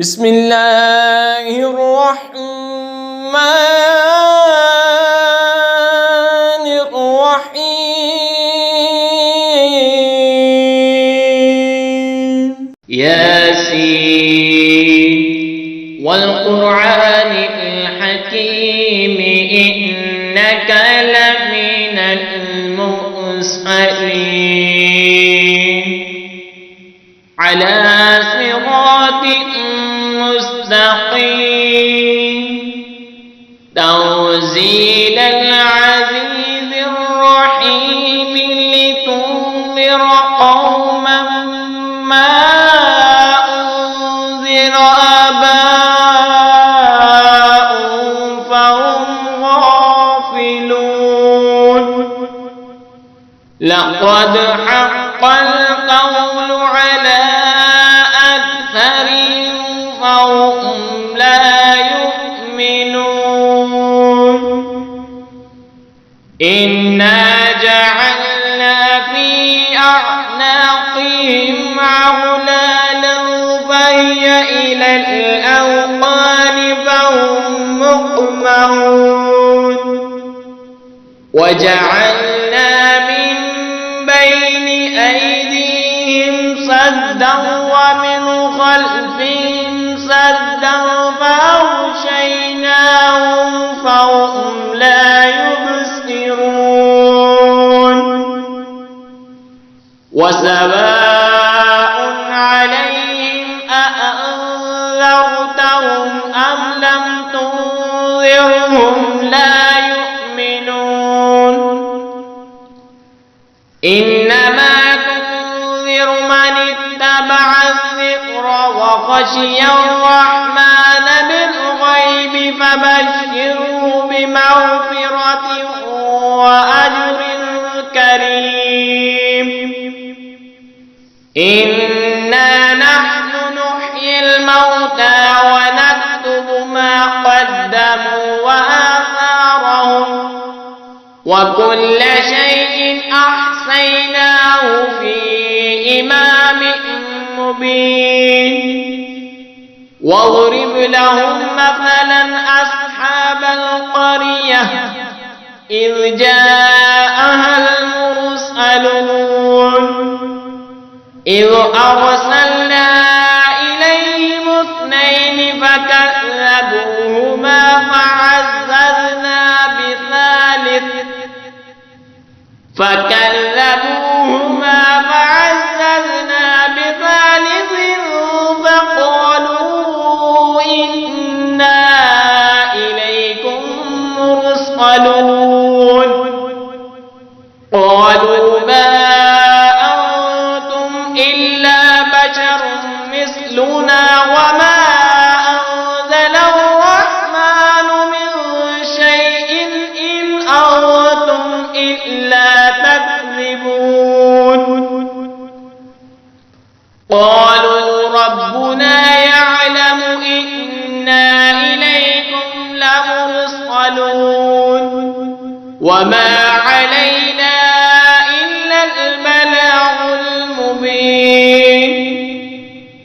بسم الله الرحمن الرحيم ياسين والقرآن الحكيم إنك لمن المرسلين على صراط مستقيم تنزيل العزيز الرحيم لتنذر قوما ما أنذر آباؤهم فهم غافلون لقد حق القول على أكثرهم فهم لا يؤمنون إنا جعلنا في أعناقهم أغلالا فهي إلى الأذقان فهم مقمحون وجعلنا من بين أيديهم سدا ومن خلفهم سدا فأغشيناهم فهم لا يبصرون وسواء عليهم أأنذرتهم أم لم تنذرهم لا يؤمنون إنما تنذر من اتبع الذكر وخشي الرحمن بالغيب فبشره بمغفرة وأجر كريم إنا نحن نحيي الموتى ونكتب ما قدموا وآثارهم وكل شيء أحصيناه في إمام مبين واضرب لهم مثلا أصحاب القرية إذ جاءها المرسلون إذ أرسلنا إليهم اثنين فكذبوهما فعززنا بثالث فقالوا إنا إليكم مرسلون قالوا ما أنتم إلا بشر مثلنا وما أنزل الرحمن من شيء إن أنتم إلا تكذبون قالوا ربنا يعلم إنا إليكم لمرسلون وما علينا إلا البلاغ المبين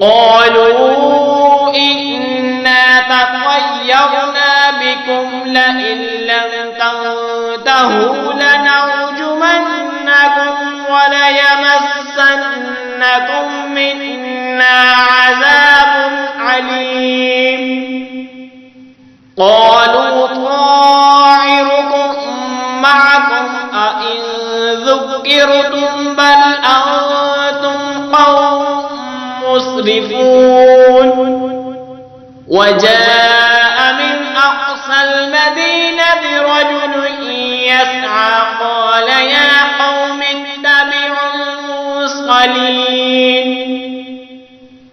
قالوا إنا تطيرنا بكم لئن لم تنتهوا لنرجمنكم وليمسنكم منا عذاب عليم قالوا طائركم معكم أئن ذكرتم بل أنتم قوم مسرفون وجاء من أقصى المدينة رجل يسعى قال يا قوم اتبعوا المرسلين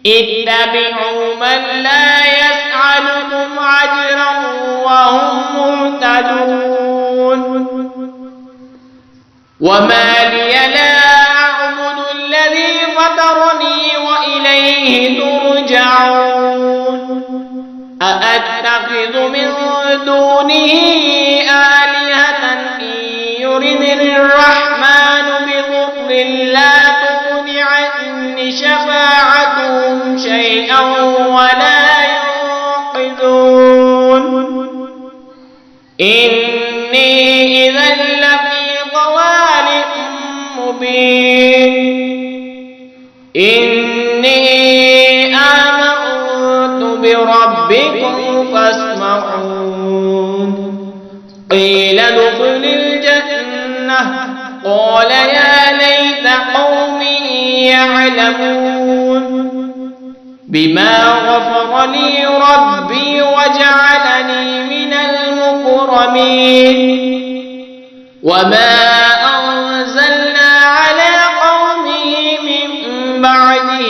اتبعوا من لا يسألكم أجرا وهم مهتدون وما لي لا أعبد الذي فطرني وإليه ترجعون أأتخذ من دونه آلهة إن يردني الرحمن بضر لا تغن عني شفاعتهم شيئا ولا إني إذا لفي ضلال مبين إني آمنت بربكم فاسمعون قيل ادخل الجنة قال يا ليت قومي يعلمون بما غفر لي ربي وجعلني من المكرمين وما أنزلنا على قومه من بعده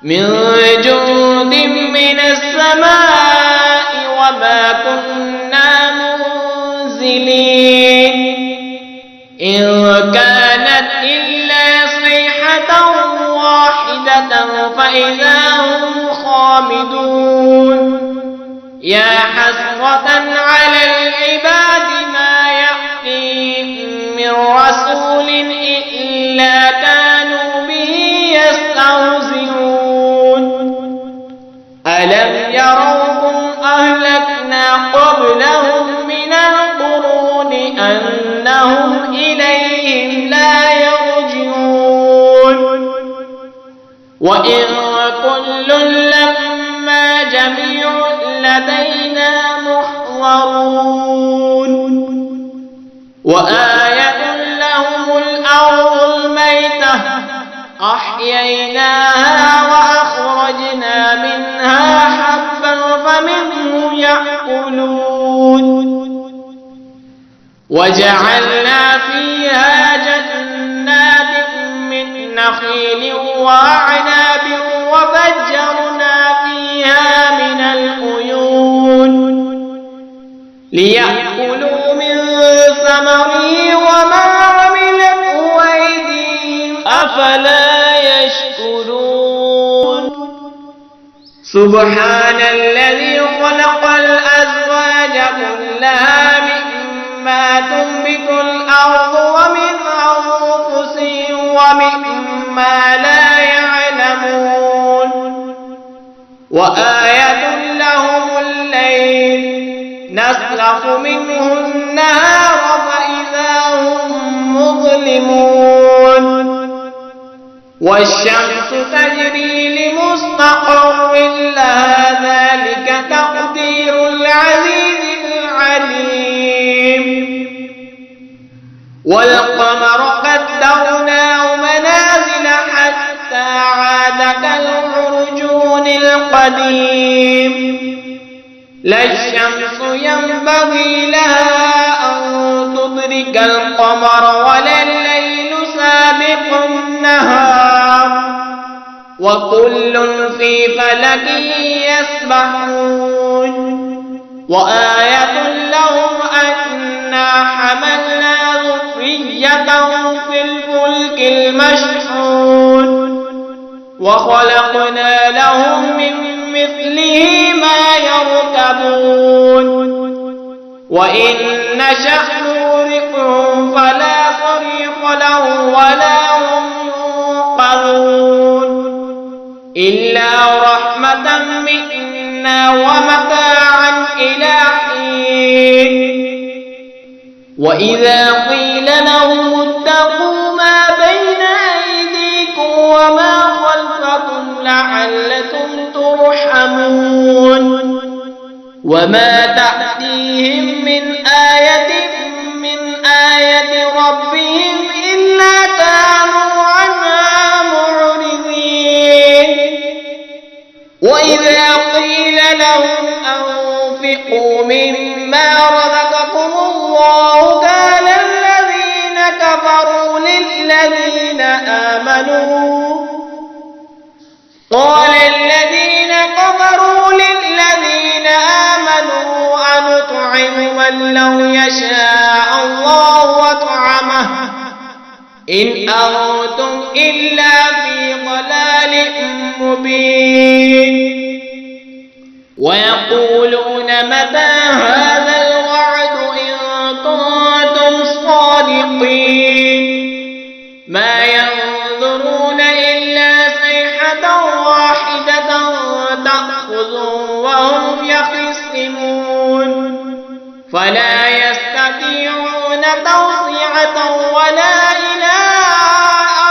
من جند من السماء وما كنا منزلين إن كانت إلا صيحة واحدة فإذا هم خامدون يا حسرة على العباد ما يأتيهم من رسول إلا كانوا به يستهزئون ألم يروهم أهلكنا قبلهم من القرون أنهم إليهم لا يرجعون وإن كل لما جميع لدينا محضرون وآية لهم الأرض الميتة أحييناها وأخرجنا منها حبا فمنه يأكلون وجعلنا فيها جنات من نخيل وأعناب وفجرنا فيها من العيون ليأكلوا من ثمره وما عملته أيديهم أفلا يشكرون سبحان الذي خلق الأزواج كلها مما تنبت الأرض ومن أنفسهم ومما لا يعلمون وآية لهم الليل نسلخ منه النهار فإذا هم مظلمون والشمس تجري لمستقر لها ذلك تقدير العزيز العليم والقمر قدرناه منازل حتى عاد كالعرجون القديم لا الشمس ينبغي لها أن تدرك القمر ولا الليل سابق النهار وكل في فلك يسبحون وآية لهم أنا حملنا ذريتهم في الفلك المشحون وخلقنا لهم من مثله ما يركبون وإن نشأ نغرقهم فلا صريخ لهم ولا هم ينقذون إلا رحمة منا ومتاعا إلى حين وإذا قيل لهم اتقوا ما بين أيديكم وما خلفكم لعلكم ترحمون وما تأتيهم من آية ربهم إلا كانوا عنها معرضين وإذا قيل لهم أنفقوا مما رزقكم الله قال الذين كفروا للذين آمنوا أنطعم من لو يشاء الله أطعمه إن أنتم إلا في ضلال مبين ويقولون متى هذا الوعد إن كنتم صادقين ما ينظرون إلا صيحة واحدة تأخذهم وهم يخصمون فلا يستطيعون توصية ولا إلى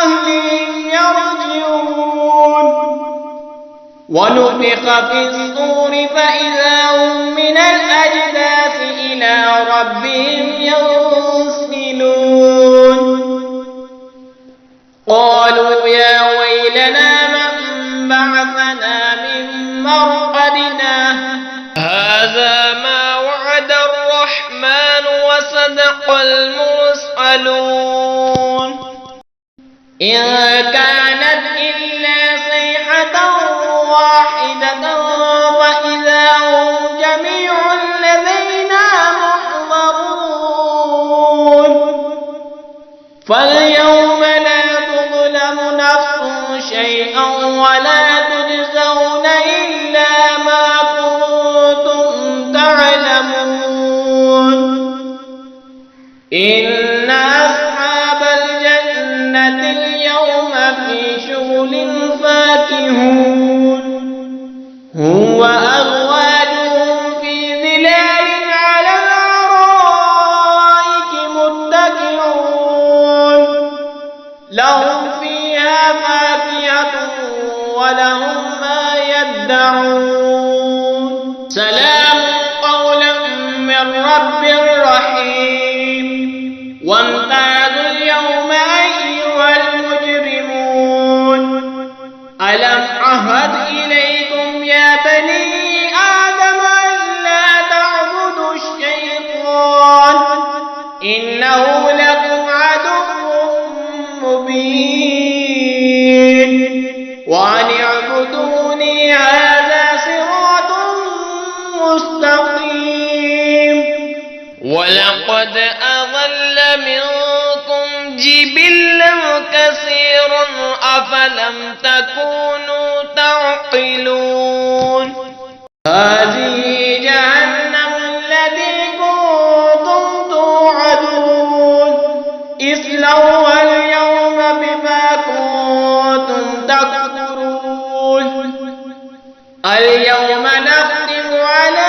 أهلهم يرجعون ونفخ في الصور فإذا هم من الأجداث إلى ربهم ينسلون قالوا يا ويلنا من بعثنا من مرقدنا هذا ما وعد الرحمن وصدق المرسلون إن كانت إلا صيحة واحدة فإذا هم جميع لدينا محضرون فاليوم لا تظلم نفس شيئا ولا تجزون إلا ما كنتم تعلمون إن أصحاب الجنة اليوم في شغل فاكهون هم وأزواجهم في ظلال على الأرائك متكئون لهم فيها فاكهة ولهم ما يدعون سلام قولا من رب رحيم وامتازوا اليوم أيها المجرمون ألم أعهد إليكم يا بني آدم ألا تعبدوا الشيطان إنه لكم عدو مبين وأن اعبدوني هذا صراط مستقيم ولقد أضل منكم جبلا كثيرا أفلم تكونوا تعقلون هذه جهنم التي كنتم توعدون اصلوها اليوم بما كنتم تكفرون اليوم نختم على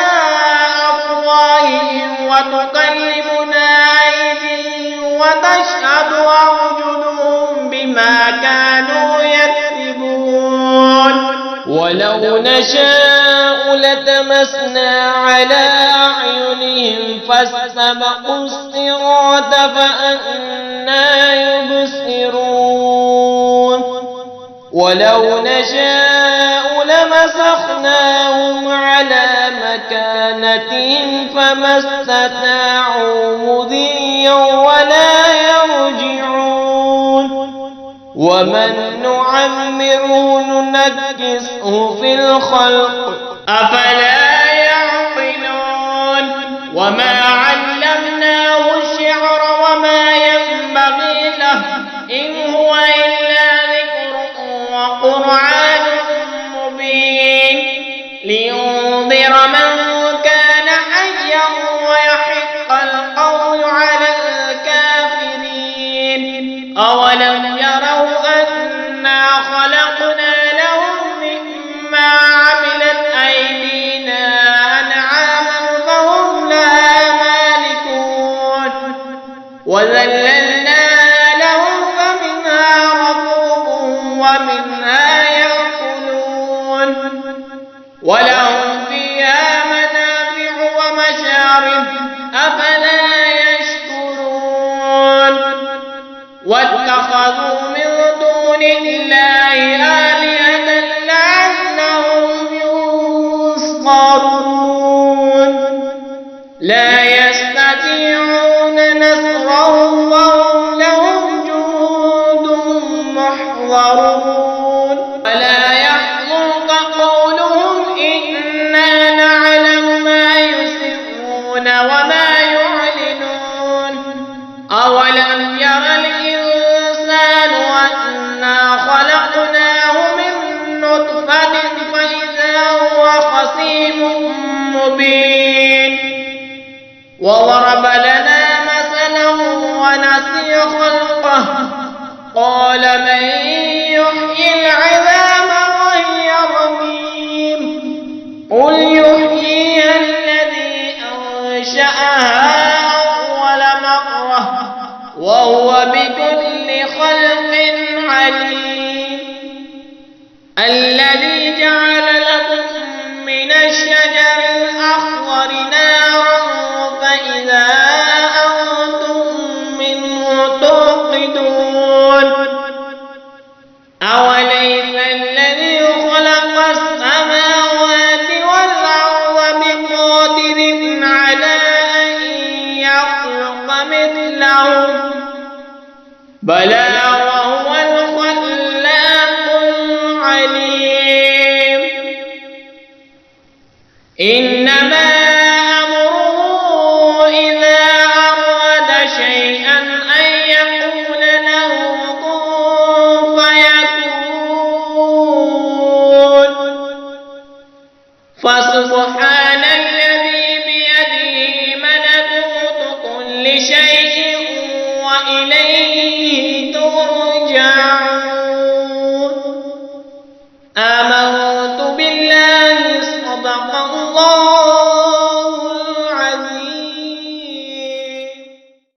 أفواههم وتكلمنا أيديهم وتشهد أرجلهم بما كانوا يكسبون ولو نشاء لتمسنا على أعينهم فاستبقوا الصراط فأنى يبصرون ولو نشاء لمسخناهم على مكانتهم فما استطاعوا مضيا ولا يرجعون ومن نعمره ننكسه في الخلق أفلا يعقلون وما علمناه الشعر وما ينبغي له إن هو إلا ذكر وقرآن مبين لينذر من كان حيا ويحق القول على الكافرين أولم يروا أنا خلقنا لهم مما عملت أيدينا أنعاما فهم لها مالكون وذللنا لهم فمنها ركوبهم ومنها يأكلون ولهم فيها منافع ومشارب أفلا يشكرون واتخذوا من دون الله آلهة لعلهم ينصرون لا يستطيعون نصرهم وهم لهم جنود محضرون ولا يحزنك قولهم إنا نعلم ما يسرون وما يعلنون أولم ير الإنسان أنا خلقناه من نطفة فإذا هو خصيم مبين وضرب لنا مثلا ونسي خلقه قال من يحيي العظام وهي رميم أوليس الذي خلق السماوات والأرض بقادر على أن يخلق مثلهم بلى وهو الخلاق العليم إنما أمره إذا أراد شيئا أن يقول له كن فيكون فسبحان الذي بيده ملكوت كل شيء وإليه ترجعون آمنت بالله صدق الله